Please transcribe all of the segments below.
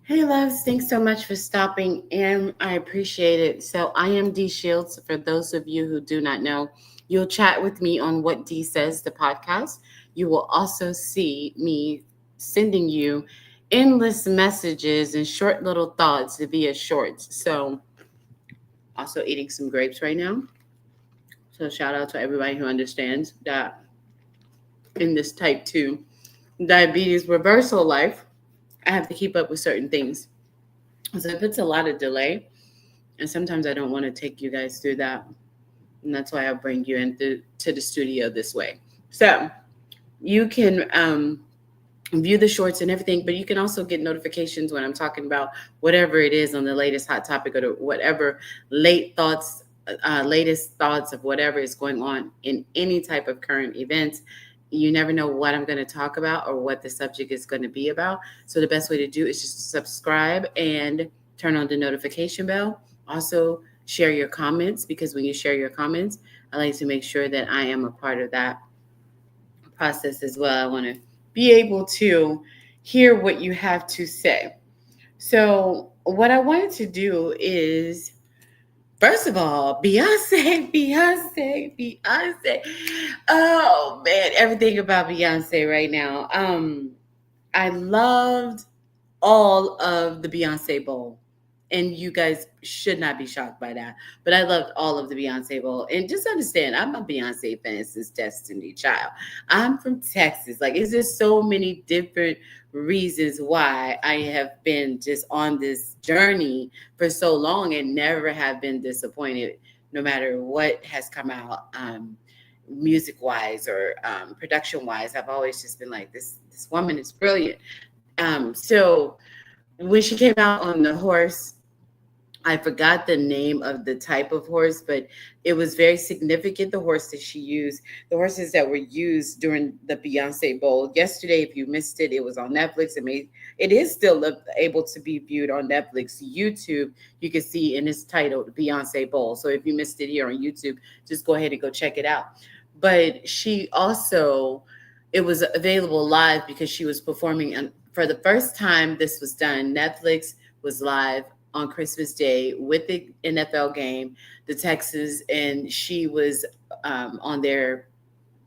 Hey, loves, thanks so much for stopping in. I appreciate it. So, I am D Shields. For those of you who do not know, you'll chat with me on What D Says, the podcast. You will also see me sending you endless messages and short little thoughts via shorts. So, also eating some grapes right now. So, shout out to everybody who understands that in this type 2 diabetes reversal life, I have to keep up with certain things. So, if it's a lot of delay, and sometimes I don't want to take you guys through that. And that's why I bring you into to the studio this way. So you can view the shorts and everything, but you can also get notifications when I'm talking about whatever it is on the latest hot topic or whatever latest thoughts of whatever is going on in any type of current events. You never know what I'm going to talk about or what the subject is going to be about. So the best way to do is just subscribe and turn on the notification bell. Also, share your comments because when you share your comments, I like to make sure that I am a part of that process as well. I want to be able to hear what you have to say. So, what I wanted to do is, first of all, Beyonce, Beyonce, Beyonce. Oh man, everything about Beyonce right now. I loved all of the Beyonce Bowl. And you guys should not be shocked by that. But I loved all of the Beyonce Bowl. And just understand, I'm a Beyonce fan since Destiny Child. I'm from Texas. Like, it's just so many different reasons why I have been just on this journey for so long and never have been disappointed, no matter what has come out. Music wise or production wise, I've always just been like, this woman is brilliant. So when she came out on the horse, I forgot the name of the type of horse, but it was very significant. The horse that she used, the horses that were used during the Beyonce Bowl. Yesterday, if you missed it, it was on Netflix. It is still able to be viewed on Netflix. YouTube, you can see, and it's titled Beyonce Bowl. So if you missed it here on YouTube, just go ahead and go check it out. But she also, it was available live because she was performing. And for the first time this was done, Netflix was live on Christmas Day with the NFL game, the Texans, and she was on their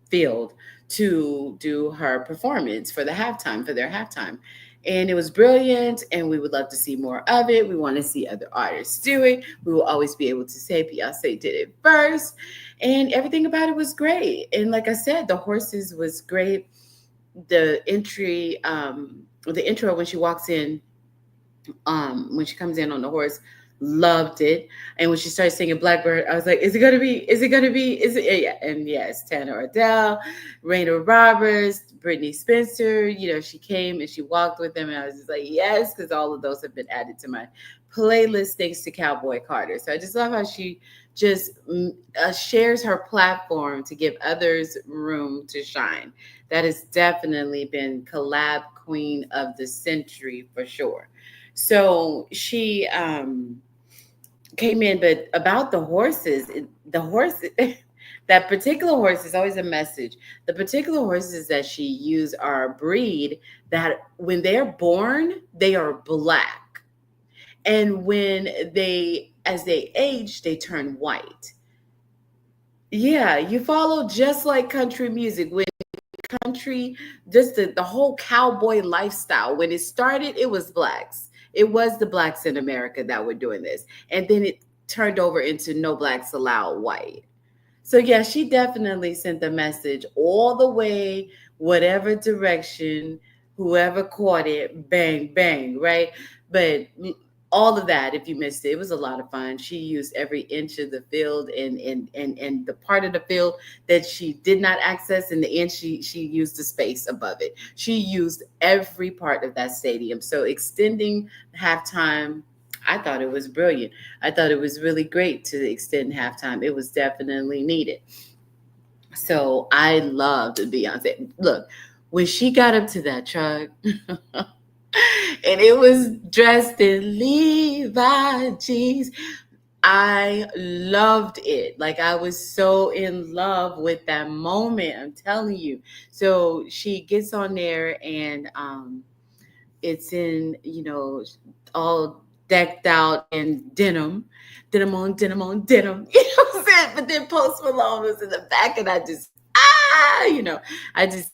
field to do her performance for their halftime. And it was brilliant, and we would love to see more of it. We want to see other artists do it. We will always be able to say Beyonce did it first, and everything about it was great. And like I said, the horses was great. The intro when she walks in, when she comes in on the horse, loved it. And when she started singing Blackbird, I was like, is it gonna be, is it, yeah. And yes, Tanner Ardell, Raina Roberts, Brittany Spencer, she came and she walked with them, and I was just like, yes, because all of those have been added to my playlist thanks to Cowboy Carter. So I just love how she just shares her platform to give others room to shine. That has definitely been collab queen of the century for sure. So she came in, but about the horses, the horse, that particular horse is always a message. The particular horses that she used are a breed that when they're born, they are black. And as they age, they turn white. Yeah, you follow just like country music. When country, just the whole cowboy lifestyle, when it started, it was blacks. It was the blacks in America that were doing this. And then it turned over into no blacks allowed white. So yeah, she definitely sent the message all the way, whatever direction, whoever caught it, bang, bang, right? But all of that, if you missed it, it was a lot of fun. She used every inch of the field, and the part of the field that she did not access in the end, she used the space above it. She used every part of that stadium. So extending halftime, I thought it was brilliant. I thought it was really great to extend halftime. It was definitely needed. So I loved Beyonce. Look, when she got up to that truck, and it was dressed in Levi jeans, I loved it. Like, I was so in love with that moment. I'm telling you. So she gets on there, and It's in, all decked out in denim, denim on denim on denim. You know what I'm saying? But then Post Malone was in the back, and I just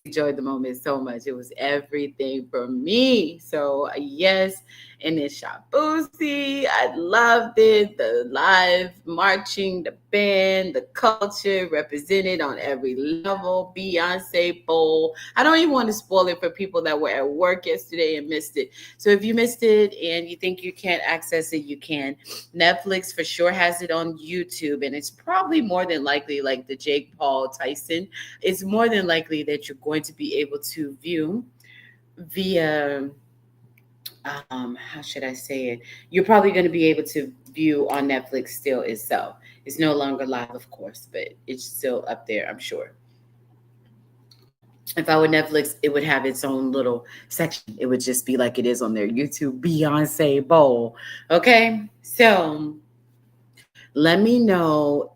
enjoyed the moment so much. It was everything for me. So yes, and then Shabusi, I loved it. The live marching, the band, the culture represented on every level. Beyonce Bowl. I don't even want to spoil it for people that were at work yesterday and missed it. So if you missed it and you think you can't access it, you can. Netflix for sure has it on YouTube, and it's probably more than likely like the Jake Paul Tyson. It's more than likely that you're going to be able to view via how should I say it? You're probably going to be able to view on Netflix still itself. It's no longer live, of course, but it's still up there, I'm sure. If I were Netflix, it would have its own little section. It would just be like it is on their YouTube Beyonce Bowl. Okay, so let me know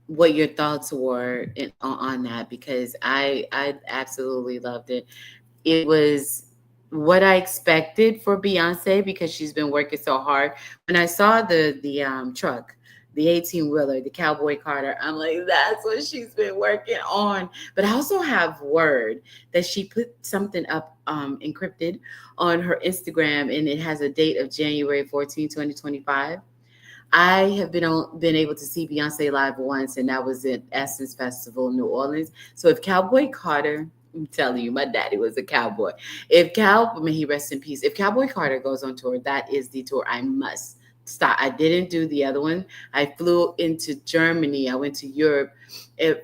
what your thoughts were on that, because I absolutely loved it. It was what I expected for Beyonce because she's been working so hard. When I saw the truck, the 18 wheeler, the Cowboy Carter, I'm like, that's what she's been working on. But I also have word that she put something up encrypted on her Instagram, and it has a date of January 14, 2025. I have been able to see Beyonce live once, and that was at Essence Festival in New Orleans. So if Cowboy Carter, I'm telling you, my daddy was a cowboy. May he rest in peace. If Cowboy Carter goes on tour, that is the tour I must stop. I didn't do the other one. I flew into Germany. I went to Europe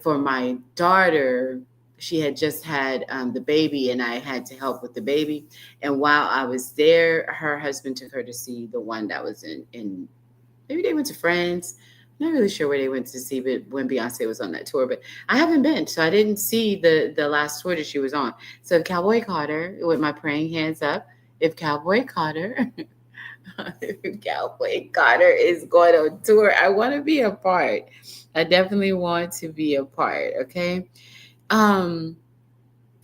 for my daughter. She had just had the baby, and I had to help with the baby. And while I was there, her husband took her to see the one that was in maybe they went to France. I'm not really sure where they went to see, but when Beyonce was on that tour, but I haven't been, so I didn't see the last tour that she was on. So if Cowboy Carter, with my praying hands up, if Cowboy Carter, if Cowboy Carter is going on tour, I want to be a part. I definitely want to be a part. Okay. Um,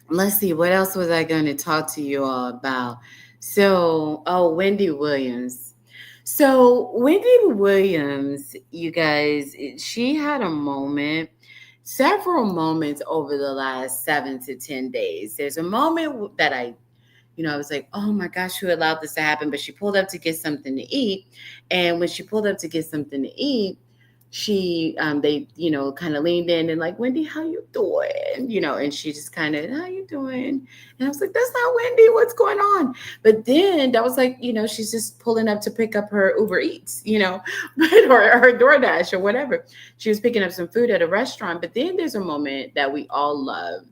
let's see, what else was I going to talk to you all about? So, Wendy Williams. So, Wendy Williams, you guys, she had a moment, several moments over the last 7 to 10 days. There's a moment that I was like, oh my gosh, who allowed this to happen? But she pulled up to get something to eat. And when she pulled up to get something to eat, they kind of leaned in and like, Wendy, how you doing? And she just kind of, how you doing? And I was like, that's not Wendy, what's going on? But then that was like, she's just pulling up to pick up her Uber Eats, or her DoorDash or whatever. She was picking up some food at a restaurant. But then there's a moment that we all love.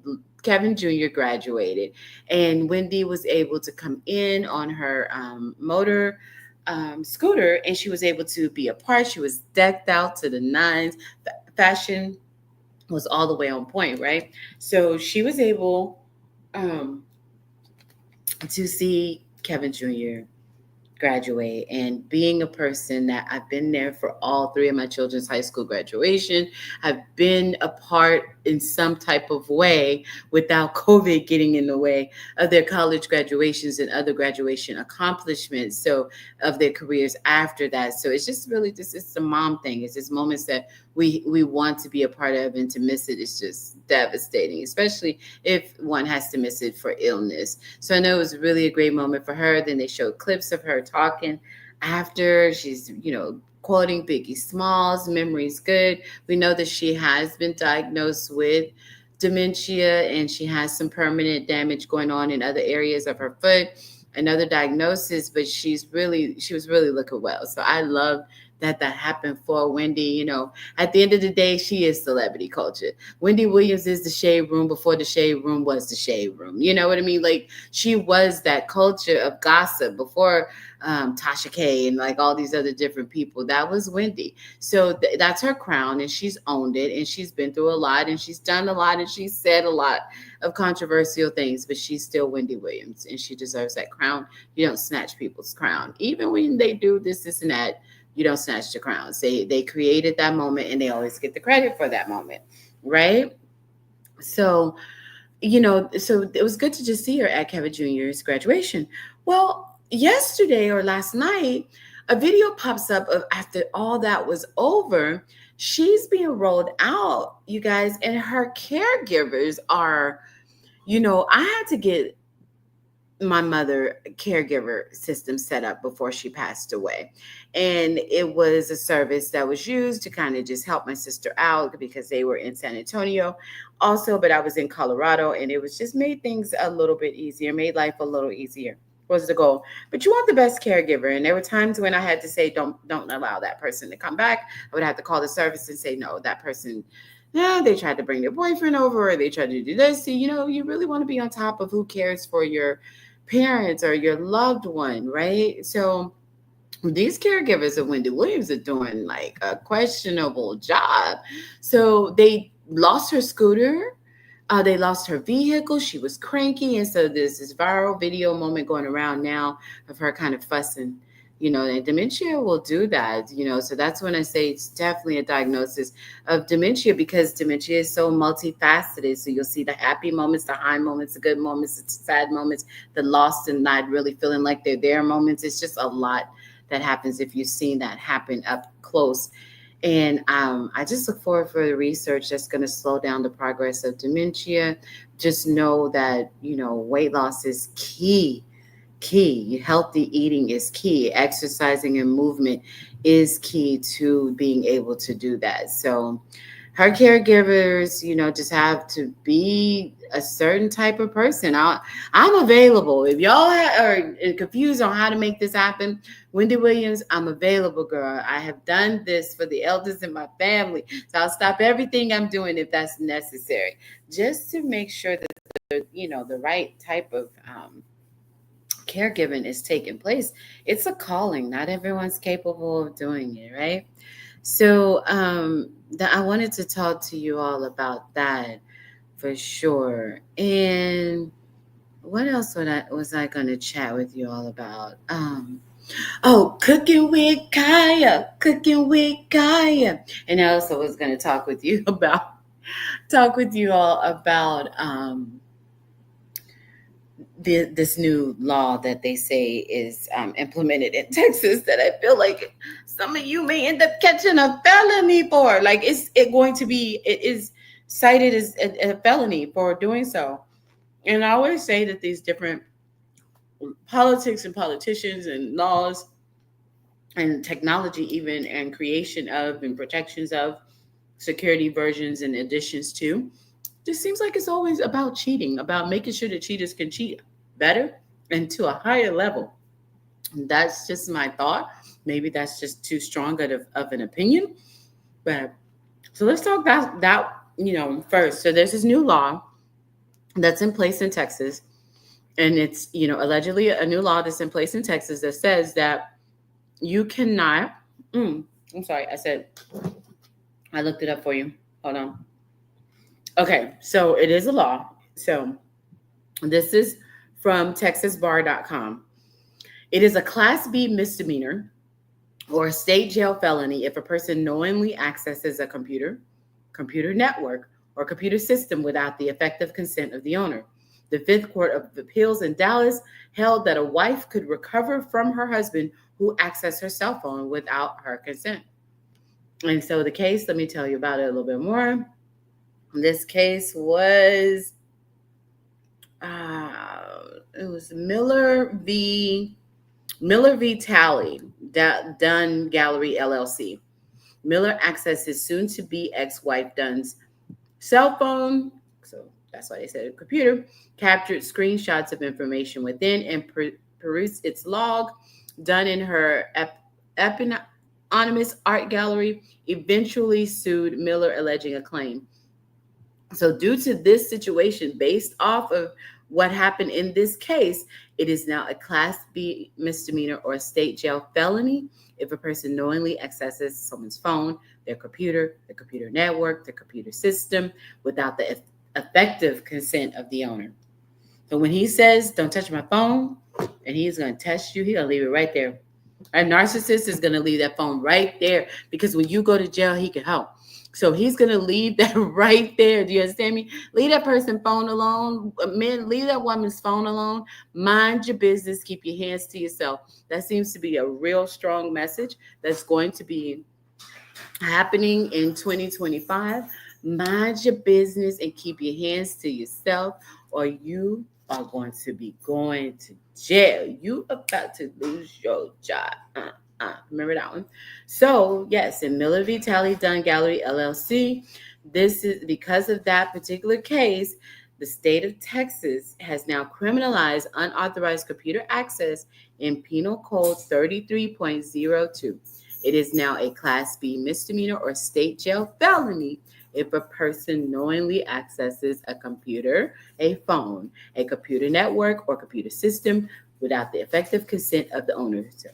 Kevin Jr. graduated, and Wendy was able to come in on her motor scooter, and she was able to be a part. She was decked out to the nines. Fashion was all the way on point, right? So she was able to see Kevin Jr. graduate, and being a person that I've been there for all three of my children's high school graduation. I've been a part in some type of way without COVID getting in the way of their college graduations and other graduation accomplishments. So of their careers after that. So it's just really it's a mom thing. It's just moments that we want to be a part of, and to miss it is just devastating, especially if one has to miss it for illness. So I know it was really a great moment for her. Then they showed clips of her talking after. She's, quoting Biggie Smalls, memory's good. We know that she has been diagnosed with dementia, and she has some permanent damage going on in other areas of her foot, another diagnosis, but she was really looking well. So I love that happened for Wendy. At the end of the day, she is celebrity culture. Wendy Williams is the Shade Room before the Shade Room was the Shade Room. You know what I mean? Like, she was that culture of gossip before Tasha K and like all these other different people. That was Wendy. So that's her crown, and she's owned it, and she's been through a lot, and she's done a lot, and she's said a lot of controversial things, but she's still Wendy Williams, and she deserves that crown. You don't snatch people's crown. Even when they do this and that, you don't snatch the crowns. They created that moment, and they always get the credit for that moment, right? So so it was good to just see her at Kevin Jr.'s graduation. Well, yesterday or last night, a video pops up of after all that was over, she's being rolled out, you guys, and her caregivers are, I had to get my mother caregiver system set up before she passed away, and it was a service that was used to kind of just help my sister out because they were in San Antonio also, but I was in Colorado, and it was just made things a little bit easier, made life a little easier was the goal. But you want the best caregiver, and there were times when I had to say don't allow that person to come back. I would have to call the service and say no, that person, yeah, they tried to bring their boyfriend over, or they tried to do this. So, you really want to be on top of who cares for your parents or your loved one, right? So these caregivers of Wendy Williams are doing like a questionable job. So they lost her scooter. They lost her vehicle. She was cranky. And so there's this viral video moment going around now of her kind of fussing, and dementia will do that, so that's when I say it's definitely a diagnosis of dementia, because dementia is so multifaceted. So you'll see the happy moments, the high moments, the good moments, the sad moments, the lost and not really feeling like they're there moments. It's just a lot that happens if you've seen that happen up close. And I just look forward for the research that's going to slow down the progress of dementia. Just know that, weight loss is key. Healthy eating is key. Exercising and movement is key to being able to do that. So her caregivers, just have to be a certain type of person. I'm available. If y'all are confused on how to make this happen, Wendy Williams, I'm available, girl. I have done this for the elders in my family. So I'll stop everything I'm doing if that's necessary, just to make sure that the right type of caregiving is taking place. It's a calling. Not everyone's capable of doing it, right? So I wanted to talk to you all about that for sure. And what else was I going to chat with you all about? Cooking with Kaya. And I also was going to talk with you all about this new law that they say is implemented in Texas, that I feel like some of you may end up catching a felony for. Like it is cited as a felony for doing so. And I always say that these different politics and politicians and laws and technology even, and creation of and protections of security versions and additions to, just seems like it's always about cheating, about making sure that cheaters can cheat better and to a higher level. That's just my thought. Maybe that's just too strong of an opinion. But so let's talk about that, first. So there's this new law that's in place in Texas. And it's, allegedly a new law that's in place in Texas that says that you cannot, I'm sorry, I looked it up for you. Hold on. Okay, so it is a law. So this is from texasbar.com. It is a Class B misdemeanor or a state jail felony if a person knowingly accesses a computer network, or computer system without the effective consent of the owner. The Fifth Court of Appeals in Dallas held that a wife could recover from her husband who accessed her cell phone without her consent. And so the case, let me tell you about it a little bit more. This case was, it was Miller v. Talley, Dunn Gallery LLC. Miller accessed his soon-to-be ex-wife Dunn's cell phone, so that's why they said a computer, captured screenshots of information within and perused its log. Dunn in her anonymous art gallery eventually sued Miller, alleging a claim. So due to this situation, based off of what happened in this case, it is now a Class B misdemeanor or a state jail felony if a person knowingly accesses someone's phone, their computer network, their computer system without the effective consent of the owner. So when he says, don't touch my phone, and he's going to test you, he's going to leave it right there. A narcissist is going to leave that phone right there, because when you go to jail, he can help. So he's going to leave that right there. Do you understand me? Leave that person phone alone. Men, leave that woman's phone alone. Mind your business. Keep your hands to yourself. That seems to be a real strong message that's going to be happening in 2025. Mind your business and keep your hands to yourself, or you are going to be going to jail. You about to lose your job. Remember that one. So yes, in Miller v. Tally Dunn Gallery LLC, this is because of that particular case. The state of Texas has now criminalized unauthorized computer access in Penal Code 33.02. It is now a Class B misdemeanor or state jail felony if a person knowingly accesses a computer, a phone, a computer network, or computer system without the effective consent of the owner. So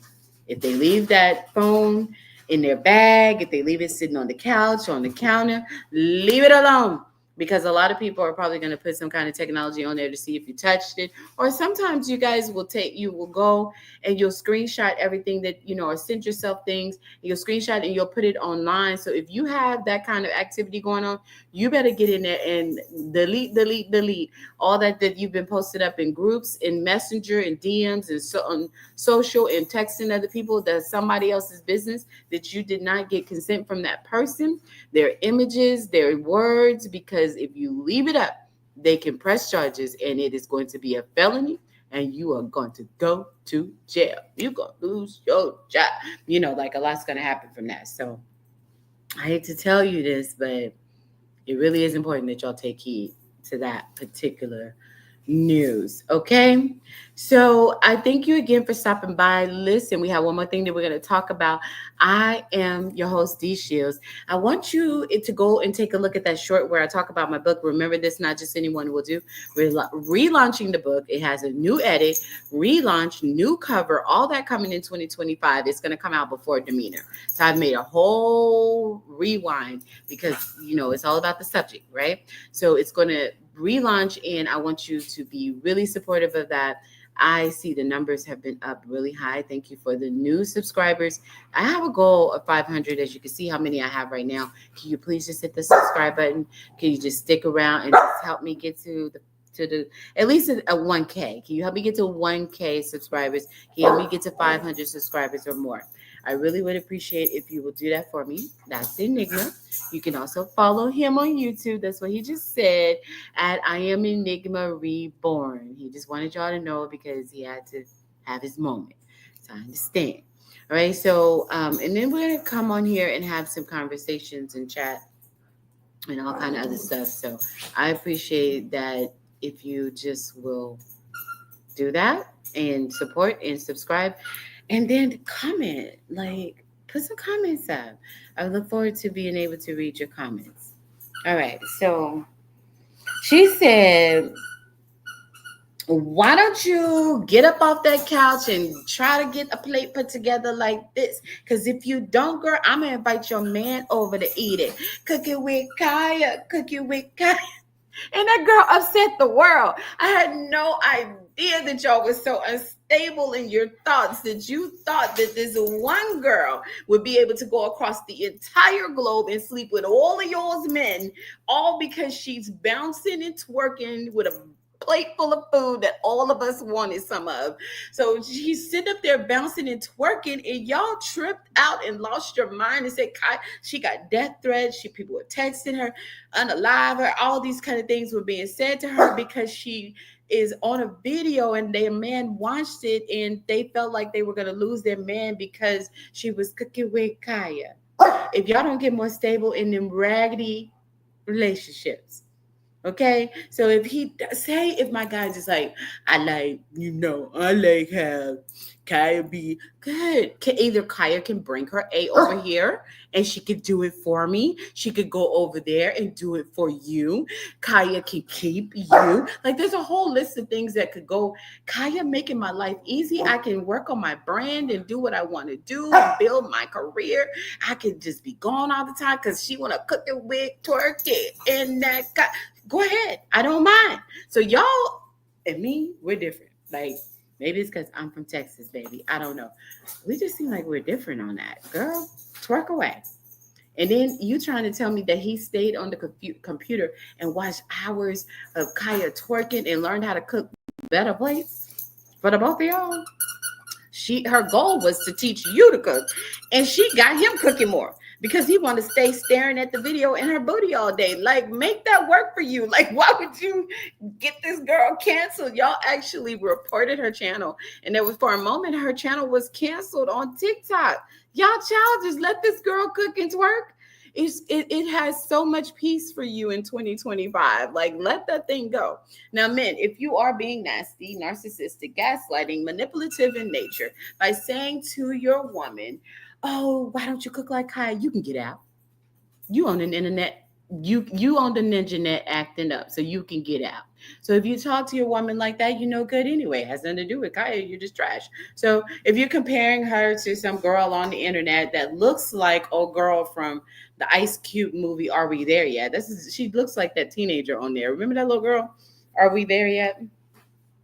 if they leave that phone in their bag, if they leave it sitting on the couch, on the counter, leave it alone. Because a lot of people are probably going to put some kind of technology on there to see if you touched it. Or sometimes you guys you will go and you'll screenshot everything that, or send yourself things. And you'll screenshot and you'll put it online. So if you have that kind of activity going on, you better get in there and delete all that you've been posted up in groups, in Messenger, and DMs, and so on social, and texting other people. That's somebody else's business that you did not get consent from that person, their images, their words, because if you leave it up, they can press charges and it is going to be a felony and you are going to go to jail. You're going to lose your job. Like a lot's going to happen from that. So I hate to tell you this, but it really is important that y'all take heed to that particular news. Okay. So I thank you again for stopping by. Listen, we have one more thing that we're going to talk about. I am your host, D Shields. I want you to go and take a look at that short where I talk about my book. Remember, this not just anyone will do. We're relaunching the book. It has a new edit, relaunch, new cover, all that coming in 2025. It's going to come out before Demeanor. So I've made a whole rewind because, it's all about the subject, right? So it's going to relaunch, and I want you to be really supportive of that. I see the numbers have been up really high. Thank you for the new subscribers. I have a goal of 500. As you can see how many I have right now. Can you please just hit the subscribe button? Can you just stick around and just help me get to the at least a 1K? Can you help me get to 1K subscribers? Can you help me get to 500 subscribers or more? I really would appreciate if you will do that for me. That's Enigma. You can also follow him on YouTube. That's what he just said, at I Am Enigma Reborn. He just wanted y'all to know because he had to have his moment. So I understand. All right. So, and then we're going to come on here and have some conversations and chat and all kind of other stuff. So I appreciate that if you just will do that and support and subscribe. And then comment, put some comments up. I look forward to being able to read your comments. All right. So she said, why don't you get up off that couch and try to get a plate put together like this? Because if you don't, girl, I'm going to invite your man over to eat it. Cook it with Kaya. Cook it with Kaya. And that girl upset the world. I had no idea that y'all was so unstable in your thoughts that you thought that this one girl would be able to go across the entire globe and sleep with all of y'all's men, all because she's bouncing and twerking with a plate full of food that all of us wanted some of. So she's sitting up there bouncing and twerking, and y'all tripped out and lost your mind and said she got death threats. People were texting her, unalive her, all these kind of things were being said to her because she is on a video and their man watched it and they felt like they were going to lose their man because she was cooking with Kaya. If y'all don't get more stable in them raggedy relationships, okay? So if my guy just like, I like how Kaya be good. Either Kaya can bring her A over here and she could do it for me. She could go over there and do it for you. Kaya can keep you. There's a whole list of things that could go. Kaya making my life easy. I can work on my brand and do what I want to do and build my career. I could just be gone all the time because she want to cook it with twerk it and that guy. Go ahead. I don't mind. So y'all and me, we're different. Maybe it's because I'm from Texas, baby. I don't know. We just seem like we're different on that. Girl, twerk away. And then you trying to tell me that he stayed on the computer and watched hours of Kaya twerking and learned how to cook better plates for the both of y'all? Her goal was to teach you to cook, and she got him cooking more because he wanted to stay staring at the video and her booty all day. Like, make that work for you. Like, why would you get this girl canceled? Y'all actually reported her channel, and there was, for a moment, her channel was canceled on TikTok. Y'all child, just let this girl cook and twerk. It has so much peace for you in 2025. Like, let that thing go. Now, men, if you are being nasty, narcissistic, gaslighting, manipulative in nature by saying to your woman, oh, why don't you cook like Kaya? You can get out. You on the internet. You on the ninja net acting up, so you can get out. So if you talk to your woman like that, you know good anyway. It has nothing to do with Kaya. You're just trash. So if you're comparing her to some girl on the internet that looks like old girl from the Ice Cube movie, Are We There Yet? She looks like that teenager on there. Remember that little girl? Are We There Yet?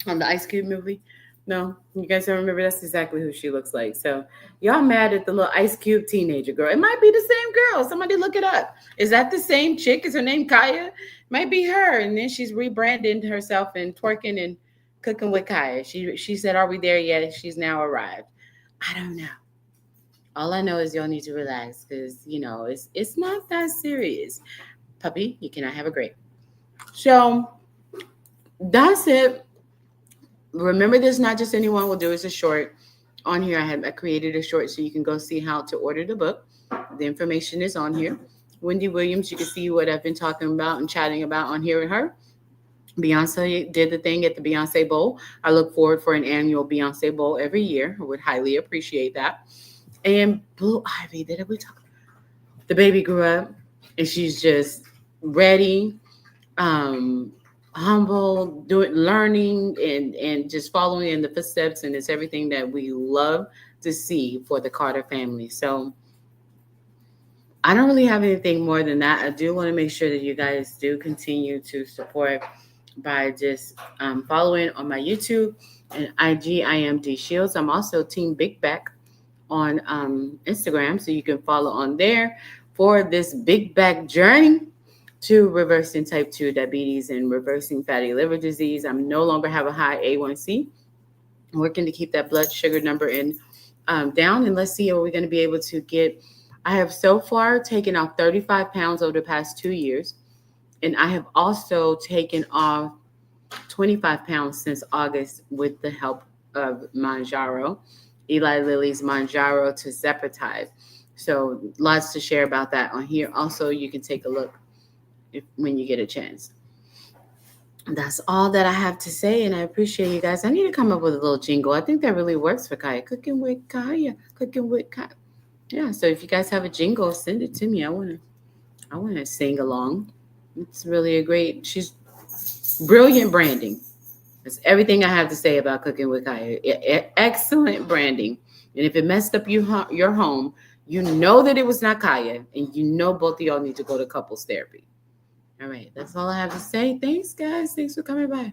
On the Ice Cube movie? No, you guys don't remember? That's exactly who she looks like. So y'all mad at the little Ice Cube teenager girl. It might be the same girl. Somebody look it up. Is that the same chick? Is her name Kaya? Might be her. And then she's rebranding herself and twerking and cooking with Kaya. She said, are we there yet? She's now arrived. I don't know. All I know is y'all need to relax because, it's not that serious. Puppy, you cannot have a grape. So that's it. Remember, this not just anyone will do. It's a short. On here, I created a short so you can go see how to order the book. The information is on here. Wendy Williams, you can see what I've been talking about and chatting about on here with her. Beyonce did the thing at the Beyonce Bowl. I look forward for an annual Beyonce Bowl every year. I would highly appreciate that. And Blue Ivy, did we talk? The baby grew up and she's just ready, humble, learning and just following in the footsteps, and it's everything that we love to see for the Carter family. So I don't really have anything more than that. I do want to make sure that you guys do continue to support by just following on my YouTube and IG. I am D Shields. I'm also Team Big Back on Instagram, so you can follow on there for this big back journey to reversing type 2 diabetes and reversing fatty liver disease. I no longer have a high A1C. I'm working to keep that blood sugar number down, and let's see what we're going to be able to get. I have so far taken off 35 pounds over the past 2 years, and I have also taken off 25 pounds since August with the help of Mounjaro, Eli Lilly's Mounjaro to Zepatide. So lots to share about that on here. Also, you can take a look when you get a chance. That's all that I have to say, and I appreciate you guys. I need to come up with a little jingle. I think that really works for Kaya. Cooking with Kaya. Cooking with Kaya. Yeah, so if you guys have a jingle, send it to me. I wanna sing along. It's really she's brilliant branding. That's everything I have to say about Cooking with Kaya. Excellent branding. And if it messed up your home, you know that it was not Kaya, and you know both of y'all need to go to couples therapy. All right, that's all I have to say. Thanks, guys. Thanks for coming by.